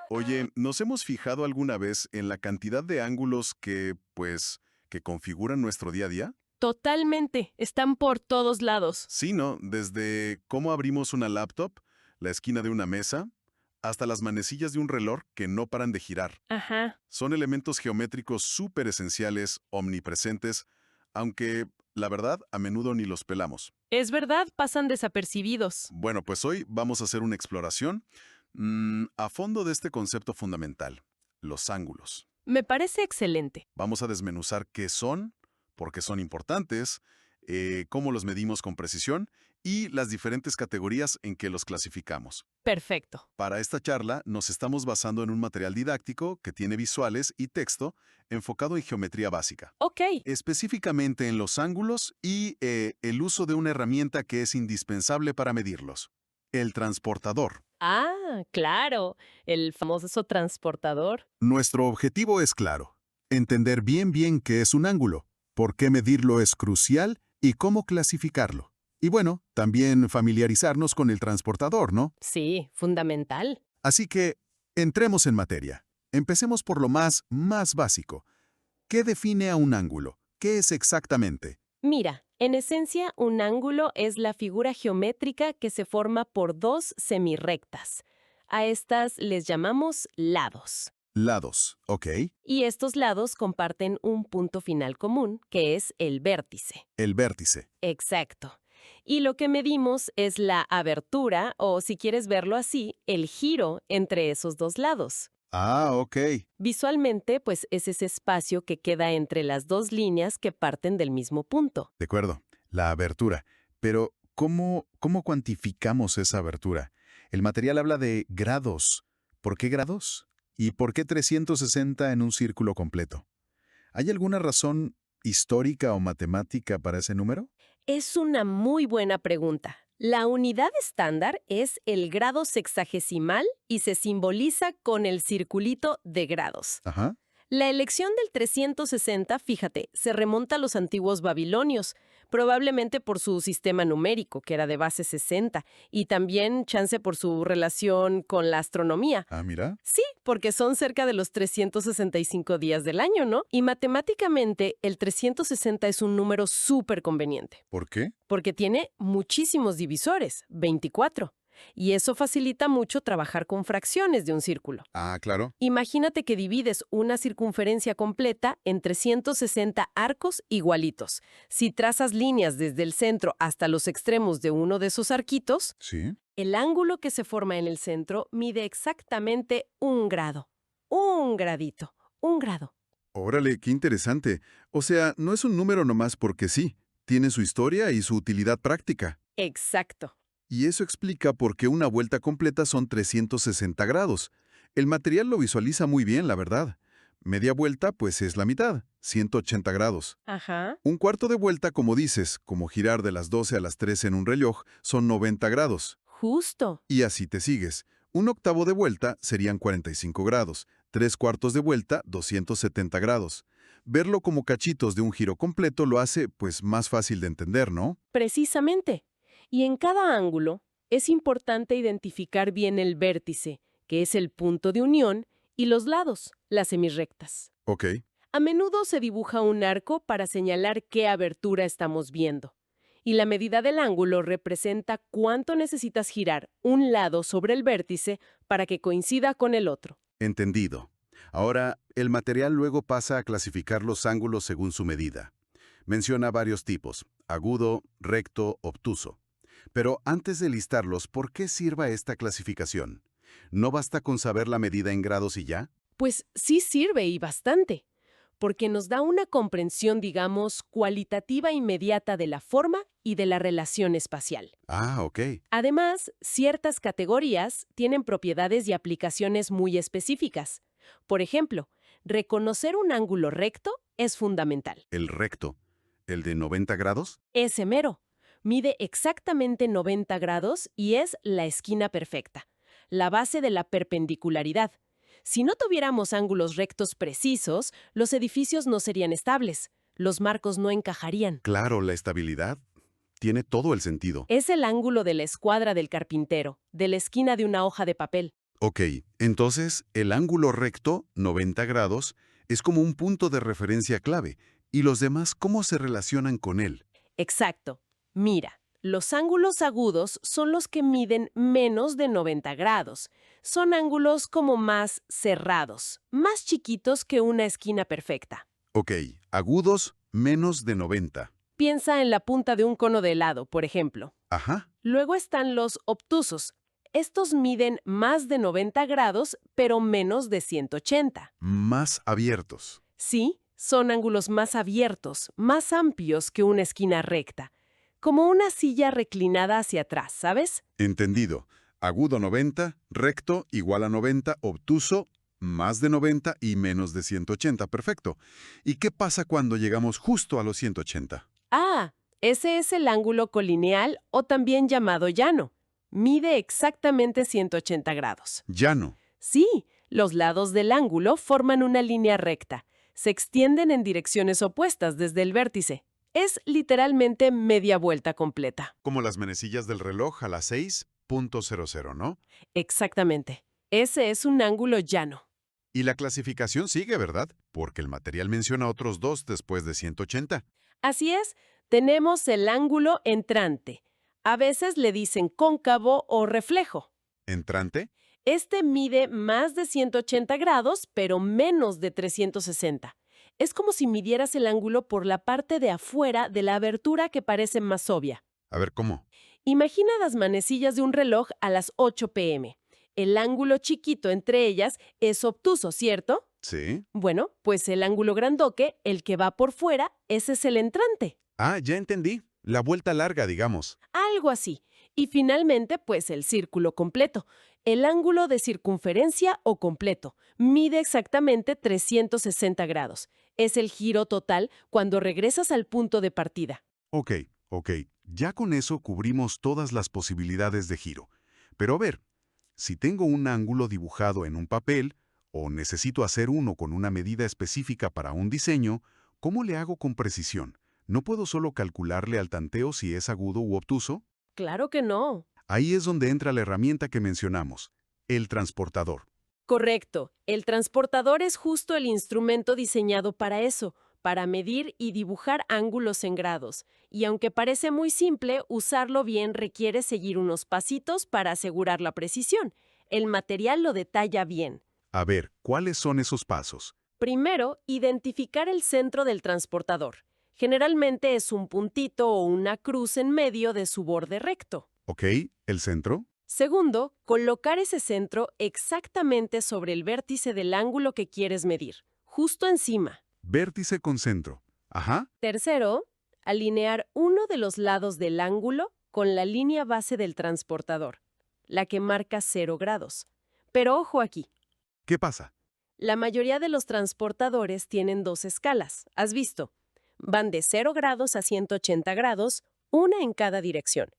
Oye, ¿nos hemos fijado alguna vez en la cantidad de ángulos que configuran nuestro día a día? Totalmente, están por todos lados. Sí, ¿no? Desde cómo abrimos una laptop, la esquina de una mesa, hasta las manecillas de un reloj que no paran de girar. Ajá. Son elementos geométricos súper esenciales, omnipresentes, aunque, la verdad, a menudo ni los pelamos. Es verdad, pasan desapercibidos. Bueno, pues hoy vamos a hacer una exploración a fondo de este concepto fundamental, los ángulos. Me parece excelente. Vamos a desmenuzar qué son, por qué son importantes, cómo los medimos con precisión y las diferentes categorías en que los clasificamos. Perfecto. Para esta charla nos estamos basando en un material didáctico que tiene visuales y texto enfocado en geometría básica, Ok. específicamente en los ángulos y el uso de una herramienta que es indispensable para medirlos, el transportador. Ah, claro, el famoso transportador. Nuestro objetivo es claro, entender bien qué es un ángulo, por qué medirlo es crucial y cómo clasificarlo. Y bueno, también familiarizarnos con el transportador, ¿no? Sí, fundamental. Así que, entremos en materia. Empecemos por lo más básico. ¿Qué define a un ángulo? ¿Qué es exactamente? Mira, en esencia, un ángulo es la figura geométrica que se forma por dos semirrectas. A estas les llamamos lados. Lados, ¿ok? Y estos lados comparten un punto final común, que es el vértice. El vértice. Exacto. Y lo que medimos es la abertura, o si quieres verlo así, el giro entre esos dos lados. Ah, ok. Visualmente, pues es ese espacio que queda entre las dos líneas que parten del mismo punto. De acuerdo. La abertura. Pero, ¿cómo cuantificamos esa abertura? El material habla de grados. ¿Por qué grados? ¿Y por qué 360 en un círculo completo? ¿Hay alguna razón histórica o matemática para ese número? Es una muy buena pregunta. La unidad estándar es el grado sexagesimal y se simboliza con el circulito de grados. Ajá. La elección del 360, fíjate, se remonta a los antiguos babilonios, probablemente por su sistema numérico, que era de base 60, y también chance por su relación con la astronomía. Ah, mira. Sí, porque son cerca de los 365 días del año, ¿no? Y matemáticamente, el 360 es un número súper conveniente, ¿Por qué? porque tiene muchísimos divisores, 24, y eso facilita mucho trabajar con fracciones de un círculo. Ah, claro. Imagínate que divides una circunferencia completa en 360 arcos igualitos. Si trazas líneas desde el centro hasta los extremos de uno de esos arquitos, Sí. el ángulo que se forma en el centro mide exactamente un grado. Un gradito. Un grado. Órale, qué interesante. O sea, no es un número nomás porque sí. Tiene su historia y su utilidad práctica. Exacto. Y eso explica por qué una vuelta completa son 360 grados. El material lo visualiza muy bien, la verdad. Media vuelta, pues es la mitad, 180 grados. Ajá. Un cuarto de vuelta, como dices, como girar de las 12 a las 13 en un reloj, son 90 grados. Justo. Y así te sigues. Un octavo de vuelta serían 45 grados. Tres cuartos de vuelta, 270 grados. Verlo como cachitos de un giro completo lo hace, pues, más fácil de entender, ¿no? Precisamente. Y en cada ángulo es importante identificar bien el vértice, que es el punto de unión, y los lados, las semirrectas. Ok. A menudo se dibuja un arco para señalar qué abertura estamos viendo. Y la medida del ángulo representa cuánto necesitas girar un lado sobre el vértice para que coincida con el otro. Entendido. Ahora, el material luego pasa a clasificar los ángulos según su medida. Menciona varios tipos: agudo, recto, obtuso. Pero antes de listarlos, ¿por qué sirva esta clasificación? ¿No basta con saber la medida en grados y ya? Pues sí sirve y bastante, porque nos da una comprensión, digamos, cualitativa inmediata de la forma y de la relación espacial. Ah, ok. Además, ciertas categorías tienen propiedades y aplicaciones muy específicas. Por ejemplo, reconocer un ángulo recto es fundamental. El recto. ¿El de 90 grados? Ese mero. Mide exactamente 90 grados y es la esquina perfecta, la base de la perpendicularidad. Si no tuviéramos ángulos rectos precisos, los edificios no serían estables, los marcos no encajarían. Claro, la estabilidad tiene todo el sentido. Es el ángulo de la escuadra del carpintero, de la esquina de una hoja de papel. Ok, entonces el ángulo recto, 90 grados, es como un punto de referencia clave. ¿Y los demás cómo se relacionan con él? Exacto. Mira, los ángulos agudos son los que miden menos de 90 grados. Son ángulos como más cerrados, más chiquitos que una esquina perfecta. Ok, agudos menos de 90. Piensa en la punta de un cono de helado, por ejemplo. Ajá, Luego están los obtusos. Estos miden más de 90 grados, pero menos de 180. más abiertos. Sí, son ángulos más abiertos, más amplios que una esquina recta, como una silla reclinada hacia atrás, ¿sabes? Entendido. Agudo 90, recto igual a 90, obtuso más de 90 y menos de 180. Perfecto. ¿Y qué pasa cuando llegamos justo a los 180? Ah, ese es el ángulo colineal o también llamado llano. Mide exactamente 180 grados. Llano. Sí, los lados del ángulo forman una línea recta. Se extienden en direcciones opuestas desde el vértice. Es literalmente media vuelta completa. Como las manecillas del reloj a las 6:00, ¿no? Exactamente. Ese es un ángulo llano. Y la clasificación sigue, ¿verdad? Porque el material menciona otros dos después de 180. Así es, tenemos el ángulo entrante. A veces le dicen cóncavo o reflejo. ¿Entrante? Este mide más de 180 grados, pero menos de 360. Es como si midieras el ángulo por la parte de afuera de la abertura que parece más obvia. A ver, ¿cómo? Imagina las manecillas de un reloj a las 8 p.m. El ángulo chiquito entre ellas es obtuso, ¿cierto? Sí. Bueno, pues el ángulo grandoque, el que va por fuera, ese es el entrante. Ah, ya entendí. La vuelta larga, digamos. Algo así. Y finalmente, pues el círculo completo. El ángulo de circunferencia o completo mide exactamente 360 grados. Es el giro total cuando regresas al punto de partida. Ok. Ya con eso cubrimos todas las posibilidades de giro. Pero a ver, si tengo un ángulo dibujado en un papel, o necesito hacer uno con una medida específica para un diseño, ¿cómo le hago con precisión? ¿No puedo solo calcularle al tanteo si es agudo u obtuso? Claro que no. Ahí es donde entra la herramienta que mencionamos, el transportador. Correcto. El transportador es justo el instrumento diseñado para eso, para medir y dibujar ángulos en grados. Y aunque parece muy simple, usarlo bien requiere seguir unos pasitos para asegurar la precisión. El material lo detalla bien. A ver, ¿cuáles son esos pasos? Primero, identificar el centro del transportador. Generalmente es un puntito o una cruz en medio de su borde recto. ¿Ok? ¿El centro? Segundo, colocar ese centro exactamente sobre el vértice del ángulo que quieres medir, justo encima. Vértice con centro. Ajá. Tercero, alinear uno de los lados del ángulo con la línea base del transportador, la que marca 0 grados. Pero ojo aquí, ¿Qué pasa? la mayoría de los transportadores tienen dos escalas, ¿has visto? Van de 0 grados a 180 grados, una en cada dirección.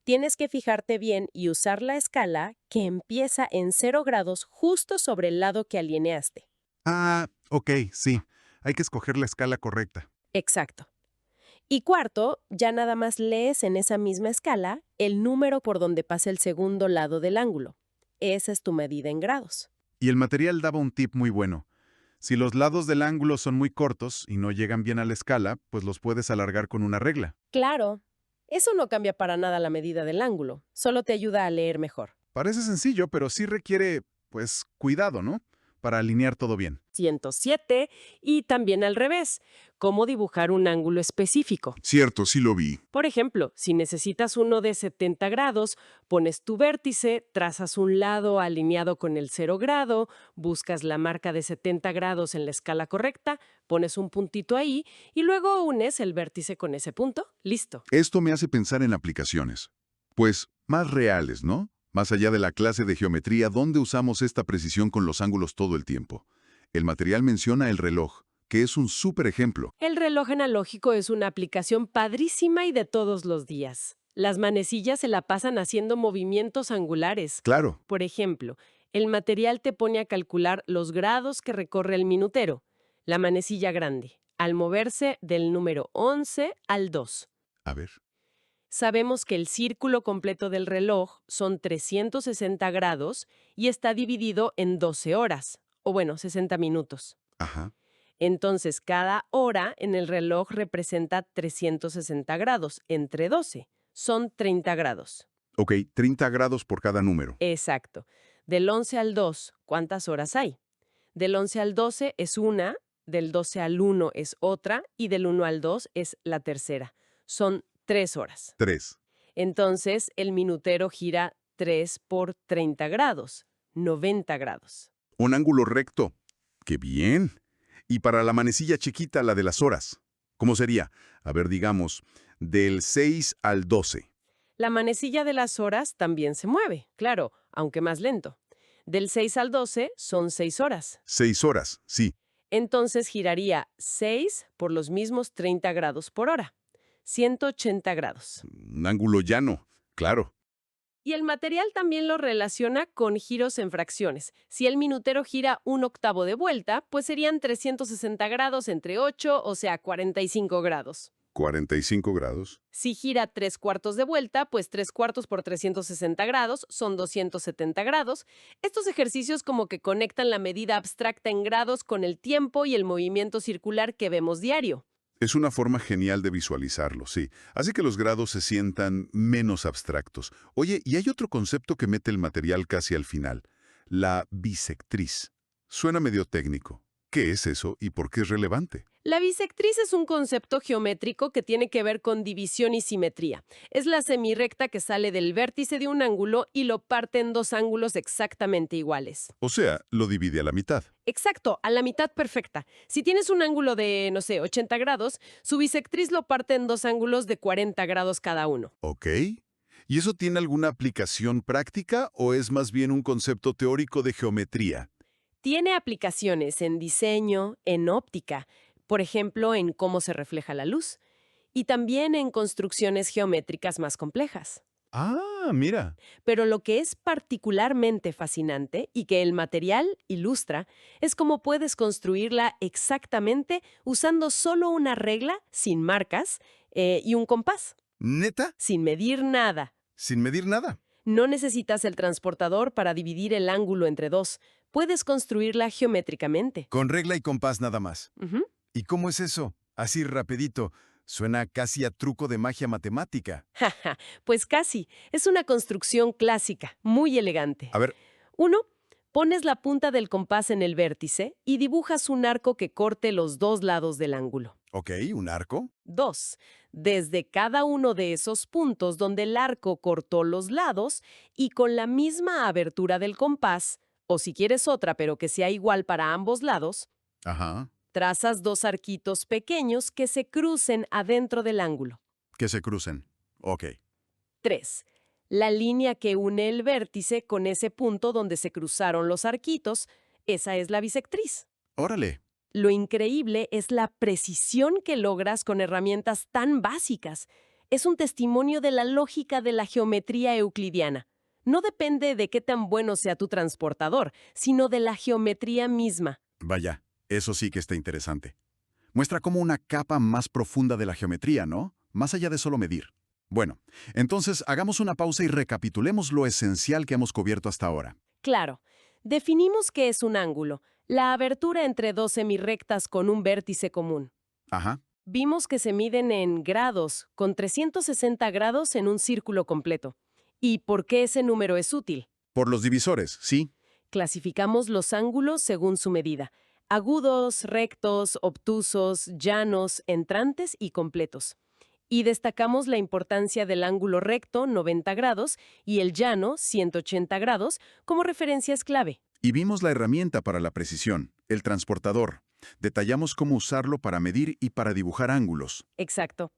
Tienes que fijarte bien y usar la escala que empieza en 0 grados justo sobre el lado que alineaste. Ah, ok, sí. Hay que escoger la escala correcta. Exacto. Y cuarto, ya nada más lees en esa misma escala el número por donde pasa el segundo lado del ángulo. Esa es tu medida en grados. Y el material daba un tip muy bueno. Si los lados del ángulo son muy cortos y no llegan bien a la escala, pues los puedes alargar con una regla. Claro, eso no cambia para nada la medida del ángulo, solo te ayuda a leer mejor. Parece sencillo, pero sí requiere, pues, cuidado, ¿no? Para alinear todo bien. 107 y también al revés, cómo dibujar un ángulo específico. Cierto, sí lo vi. Por ejemplo, si necesitas uno de 70 grados, pones tu vértice, trazas un lado alineado con el 0 grado, buscas la marca de 70 grados en la escala correcta, pones un puntito ahí y luego unes el vértice con ese punto. Listo. Esto me hace pensar en aplicaciones. Pues, más reales, ¿no? Más allá de la clase de geometría, ¿dónde usamos esta precisión con los ángulos todo el tiempo? El material menciona el reloj, que es un súper ejemplo. El reloj analógico es una aplicación padrísima y de todos los días. Las manecillas se la pasan haciendo movimientos angulares. Claro. Por ejemplo, el material te pone a calcular los grados que recorre el minutero, la manecilla grande, al moverse del número 11 al 2. A ver. Sabemos que el círculo completo del reloj son 360 grados y está dividido en 12 horas, o bueno, 60 minutos. Ajá. Entonces, cada hora en el reloj representa 360 grados entre 12. Son 30 grados. Ok, 30 grados por cada número. Exacto. Del 11 al 2, ¿cuántas horas hay? Del 11 al 12 es una, del 12 al 1 es otra y del 1 al 2 es la tercera. Son 3 horas. 3. Entonces, el minutero gira 3 por 30 grados, 90 grados. Un ángulo recto. ¡Qué bien! Y para la manecilla chiquita, la de las horas, ¿cómo sería? A ver, digamos, del 6 al 12. La manecilla de las horas también se mueve, claro, aunque más lento. Del 6 al 12 son 6 horas. 6 horas, sí. Entonces giraría 6 por los mismos 30 grados por hora. 180 grados. Un ángulo llano, claro. Y el material también lo relaciona con giros en fracciones. Si el minutero gira un octavo de vuelta, pues serían 360 grados entre 8, o sea, 45 grados. 45 grados. Si gira 3/4 de vuelta, pues 3/4 por 360 grados son 270 grados. Estos ejercicios como que conectan la medida abstracta en grados con el tiempo y el movimiento circular que vemos diario. Es una forma genial de visualizarlo, sí. Hace que los grados se sientan menos abstractos. Oye, y hay otro concepto que mete el material casi al final. La bisectriz. Suena medio técnico. ¿Qué es eso y por qué es relevante? La bisectriz es un concepto geométrico que tiene que ver con división y simetría. Es la semirrecta que sale del vértice de un ángulo y lo parte en dos ángulos exactamente iguales. O sea, lo divide a la mitad. Exacto, a la mitad perfecta. Si tienes un ángulo de, no sé, 80 grados, su bisectriz lo parte en dos ángulos de 40 grados cada uno. ¿Ok? ¿Y eso tiene alguna aplicación práctica o es más bien un concepto teórico de geometría? Tiene aplicaciones en diseño, en óptica, por ejemplo, en cómo se refleja la luz, y también en construcciones geométricas más complejas. Ah, mira. Pero lo que es particularmente fascinante y que el material ilustra es cómo puedes construirla exactamente usando solo una regla, sin marcas, y un compás, ¿Neta? sin medir nada. Sin medir nada. No necesitas el transportador para dividir el ángulo entre dos. Puedes construirla geométricamente. Con regla y compás nada más. Ujú. ¿Y cómo es eso? Así rapidito. Suena casi a truco de magia matemática. Jaja, pues casi. Es una construcción clásica, muy elegante. A ver, 1. Pones la punta del compás en el vértice y dibujas un arco que corte los dos lados del ángulo. Ok, ¿un arco? 2. Desde cada uno de esos puntos donde el arco cortó los lados y con la misma abertura del compás, o si quieres otra pero que sea igual para ambos lados, ajá, trazas dos arquitos pequeños que se crucen adentro del ángulo. Que se crucen. Ok. 3. La línea que une el vértice con ese punto donde se cruzaron los arquitos, esa es la bisectriz. Órale. Lo increíble es la precisión que logras con herramientas tan básicas. Es un testimonio de la lógica de la geometría euclidiana. No depende de qué tan bueno sea tu transportador, sino de la geometría misma. Vaya, eso sí que está interesante. Muestra como una capa más profunda de la geometría, ¿no? Más allá de solo medir. Bueno, entonces hagamos una pausa y recapitulemos lo esencial que hemos cubierto hasta ahora. Claro, definimos qué es un ángulo, la abertura entre dos semirrectas con un vértice común. Ajá. Vimos que se miden en grados, con 360 grados en un círculo completo. ¿Y por qué ese número es útil? Por los divisores, sí. Clasificamos los ángulos según su medida: agudos, rectos, obtusos, llanos, entrantes y completos. Y destacamos la importancia del ángulo recto, 90 grados, y el llano, 180 grados, como referencias clave. Y vimos la herramienta para la precisión, el transportador. Detallamos cómo usarlo para medir y para dibujar ángulos. Exacto.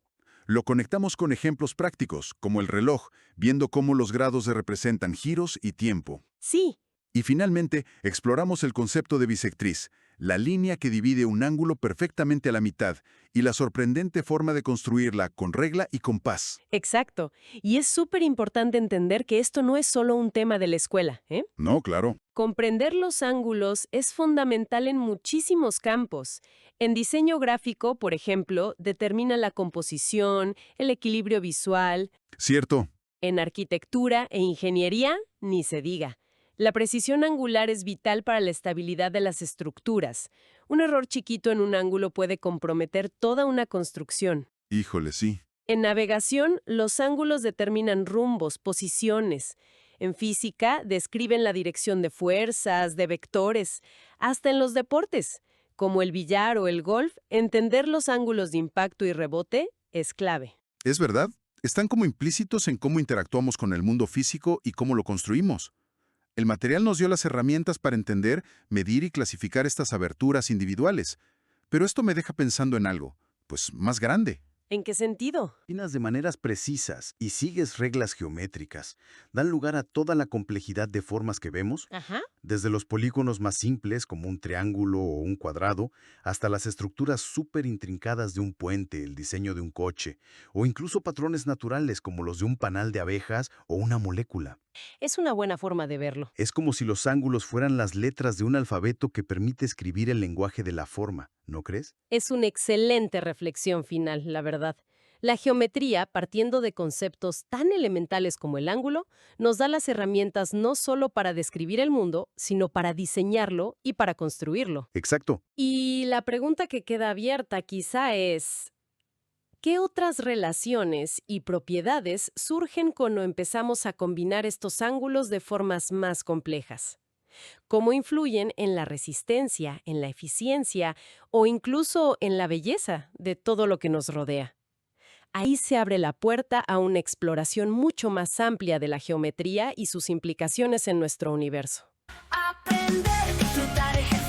Lo conectamos con ejemplos prácticos, como el reloj, viendo cómo los grados representan giros y tiempo. Sí, Y finalmente, exploramos el concepto de bisectriz, la línea que divide un ángulo perfectamente a la mitad y la sorprendente forma de construirla con regla y compás. Exacto. Y es súper importante entender que esto no es solo un tema de la escuela, ¿eh? No, claro. Comprender los ángulos es fundamental en muchísimos campos. En diseño gráfico, por ejemplo, determina la composición, el equilibrio visual. Cierto. En arquitectura e ingeniería, ni se diga. La precisión angular es vital para la estabilidad de las estructuras. Un error chiquito en un ángulo puede comprometer toda una construcción. Híjole, sí. En navegación, los ángulos determinan rumbos, posiciones. En física, describen la dirección de fuerzas, de vectores. Hasta en los deportes, como el billar o el golf, entender los ángulos de impacto y rebote es clave. Es verdad. Están como implícitos en cómo interactuamos con el mundo físico y cómo lo construimos. El material nos dio las herramientas para entender, medir y clasificar estas aberturas individuales. Pero esto me deja pensando en algo, pues más grande. ¿En qué sentido? Imaginas de maneras precisas y sigues reglas geométricas, dan lugar a toda la complejidad de formas que vemos, Ajá. desde los polígonos más simples como un triángulo o un cuadrado, hasta las estructuras súper intrincadas de un puente, el diseño de un coche, o incluso patrones naturales como los de un panal de abejas o una molécula. Es una buena forma de verlo. Es como si los ángulos fueran las letras de un alfabeto que permite escribir el lenguaje de la forma, ¿no crees? Es una excelente reflexión final, la verdad. La geometría, partiendo de conceptos tan elementales como el ángulo, nos da las herramientas no solo para describir el mundo, sino para diseñarlo y para construirlo. Exacto. Y la pregunta que queda abierta quizá es, ¿qué otras relaciones y propiedades surgen cuando empezamos a combinar estos ángulos de formas más complejas? ¿Cómo influyen en la resistencia, en la eficiencia o incluso en la belleza de todo lo que nos rodea? Ahí se abre la puerta a una exploración mucho más amplia de la geometría y sus implicaciones en nuestro universo. Aprender, disfrutar, ejercitar.